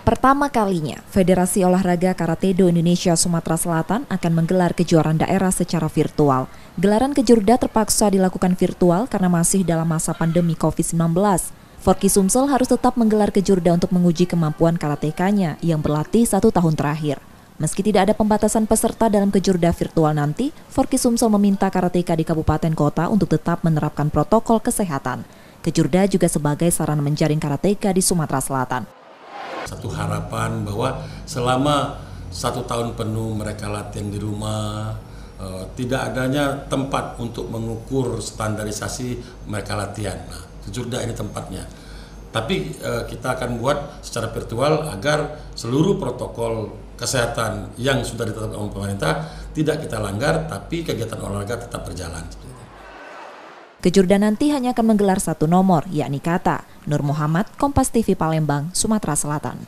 Pertama kalinya, Federasi Olahraga Karate-Do Indonesia Sumatera Selatan akan menggelar kejuaraan daerah secara virtual. Gelaran kejurda terpaksa dilakukan virtual karena masih dalam masa pandemi COVID-19. Forky Sumsel harus tetap menggelar kejurda untuk menguji kemampuan karateka-nya yang berlatih 1 tahun terakhir. Meski tidak ada pembatasan peserta dalam kejurda virtual nanti, Forky Sumsel meminta karateka di kabupaten kota untuk tetap menerapkan protokol kesehatan. Kejurda juga sebagai sarana menjaring karateka di Sumatera Selatan. Satu harapan bahwa selama 1 tahun penuh mereka latihan di rumah, tidak adanya tempat untuk mengukur standarisasi mereka latihan. Nah, kejurda ini tempatnya. Tapi kita akan buat secara virtual agar seluruh protokol kesehatan yang sudah ditetapkan oleh pemerintah tidak kita langgar, tapi kegiatan olahraga tetap berjalan. Kejurda nanti hanya akan menggelar 1 nomor, yakni kata. Nur Muhammad, Kompas TV Palembang, Sumatera Selatan.